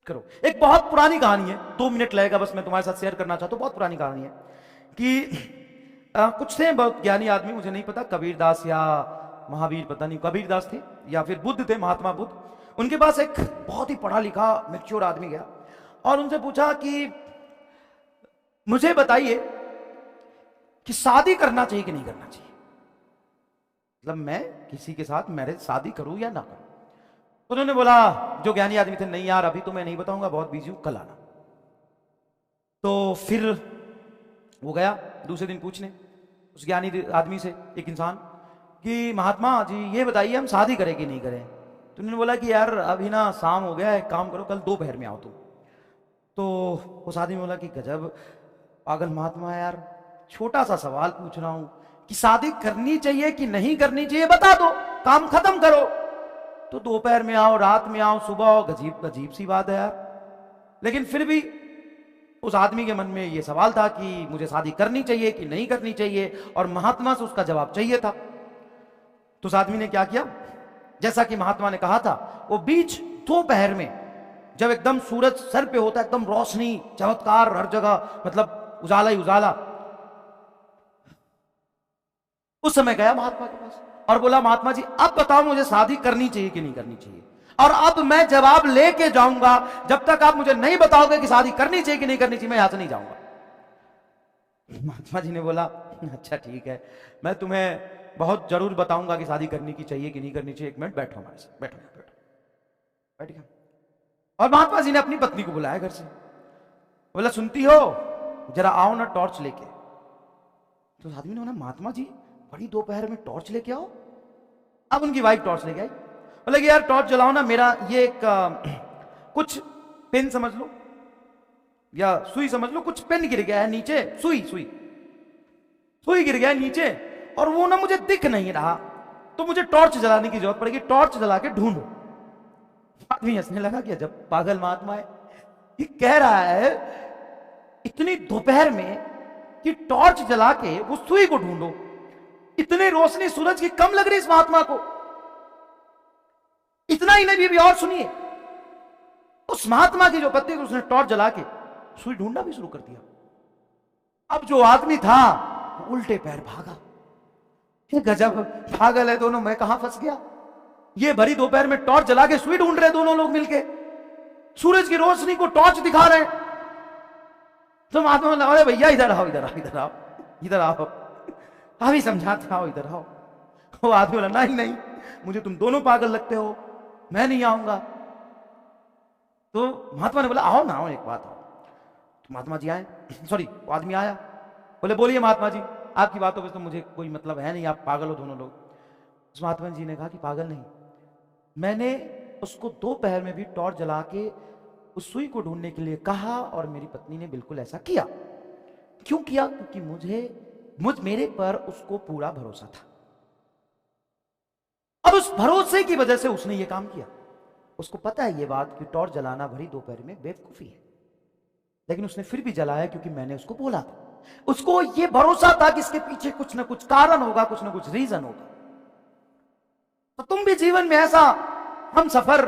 करो। एक बहुत पुरानी कहानी है, 2 मिनट लगेगा बस, मैं तुम्हारे साथ शेयर करना चाहता हूं। बहुत पुरानी कहानी है कि कुछ थे बहुत ज्ञानी आदमी, मुझे नहीं पता कबीरदास या महावीर, पता नहीं, कबीरदास थे या फिर बुद्ध थे, महात्मा बुद्ध। उनके पास एक बहुत ही पढ़ा लिखा मैच्योर आदमी गया और उनसे पूछा कि मुझे बताइए कि शादी करना चाहिए कि नहीं करना चाहिए, मतलब मैं किसी के साथ मैरिज शादी करूं या ना करूं। उन्होंने बोला, जो ज्ञानी आदमी थे, नहीं यार अभी तो मैं नहीं बताऊंगा, बहुत बिजी हूं, कल आना। तो फिर वो गया दूसरे दिन पूछने उस ज्ञानी आदमी से, एक इंसान, कि महात्मा जी ये बताइए हम शादी करें कि नहीं करें। तो उन्होंने बोला कि यार अभी ना शाम हो गया है, एक काम करो कल दोपहर में आओ तुम। तो उस आदमी बोला कि गजब पागल महात्मा है यार, छोटा सा सवाल पूछ रहा हूं कि शादी करनी चाहिए कि नहीं करनी चाहिए, बता दो, काम खत्म करो। तो दोपहर में आओ, रात में आओ, सुबह आओ, अजीब अजीब सी बात है यार। लेकिन फिर भी उस आदमी के मन में यह सवाल था कि मुझे शादी करनी चाहिए कि नहीं करनी चाहिए, और महात्मा से उसका जवाब चाहिए था। तो उस आदमी ने क्या किया, जैसा कि महात्मा ने कहा था, वो बीच दोपहर में जब एकदम सूरज सर पे होता है, एकदम रोशनी चमत्कार हर जगह, मतलब उजाला ही उजाला, उस समय गया महात्मा के पास और बोला, महात्मा जी अब बताओ मुझे शादी करनी चाहिए कि नहीं करनी चाहिए, और अब मैं जवाब लेके जाऊंगा, जब तक आप मुझे नहीं बताओगे कि शादी करनी चाहिए कि नहीं करनी चाहिए मैं यहां से नहीं जाऊंगा। महात्मा जी ने बोला, अच्छा ठीक है, मैं तुम्हें बहुत जरूर बताऊंगा कि शादी करनी की चाहिए कि नहीं करनी चाहिए, 1 मिनट बैठो हमारे साथ, बैठो बैठो, बैठ गया। और महात्मा जी ने अपनी पत्नी को बुलाया घर से, बोला सुनती हो, जरा आओ ना टॉर्च लेके। तो आदमी ने बोला, महात्मा जी बड़ी दोपहर में टॉर्च लेके आओ। अब उनकी वाइफ टॉर्च लेके आई, बोले कि यार टॉर्च जलाओ ना, मेरा ये एक कुछ पेन समझ लो या सुई समझ लो, कुछ पेन गिर गया है नीचे, सुई सुई सुई गिर गया है नीचे, और वो ना मुझे दिख नहीं रहा, तो मुझे टॉर्च जलाने की जरूरत पड़ेगी, टॉर्च जला के ढूंढो। आदमी हंसने लगा कि जब पागल महात्मा है, ये कह रहा है इतनी दोपहर में कि टॉर्च जला के वो सुई को ढूंढो, इतनी रोशनी सूरज की कम लग रही इस महात्मा को। इतना ही नहीं, भी और सुनिए, उस महात्मा की जो पत्नी, उसने टॉर्च जला के सुई ढूंढना भी शुरू कर दिया। अब जो आदमी था उल्टे पैर भागा, ये गजब पागल है दोनों, मैं कहां फंस गया, ये भरी दोपहर में टॉर्च जला के सुई ढूंढ रहे दोनों लोग मिलके, सूरज की रोशनी को टॉर्च दिखा रहे हैं। तो महात्मा बोला, अरे भैया इधर आओ, इधर आओ, इधर आओ, इधर आओ, अभी समझाते आओ, इधर आओ। वो आदमी बोला, नहीं नहीं, मुझे तुम दोनों पागल लगते हो, मैं नहीं आऊंगा। तो महात्मा ने बोला, आओ ना, आओ एक बात आओ। तो महात्मा जी आए, सॉरी वो आदमी आया, बोले बोलिए महात्मा जी, आपकी बातों पे तो मुझे कोई मतलब है नहीं, आप पागल हो दोनों लोग। उस महात्मा जी ने कहा कि पागल नहीं, मैंने उसको दोपहर में भी टॉर्च जला के उस सुई को ढूंढने के लिए कहा, और मेरी पत्नी ने बिल्कुल ऐसा किया। क्यों किया? क्योंकि मेरे पर उसको पूरा भरोसा था। अब उस भरोसे की वजह से उसने ये काम किया। उसको पता है ये बात कि टॉर्च जलाना भरी दोपहर में बेवकूफी है, लेकिन उसने फिर भी जलाया क्योंकि मैंने उसको बोला था। उसको ये भरोसा था कि इसके पीछे कुछ ना कुछ कारण होगा, कुछ ना कुछ रीजन होगा। तो तुम भी जीवन में ऐसा हम सफर,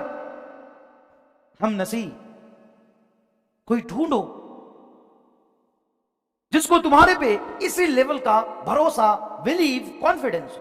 हम नसी कोई ढूंढो जिसको तुम्हारे पे इसी लेवल का भरोसा, बिलीव, कॉन्फिडेंस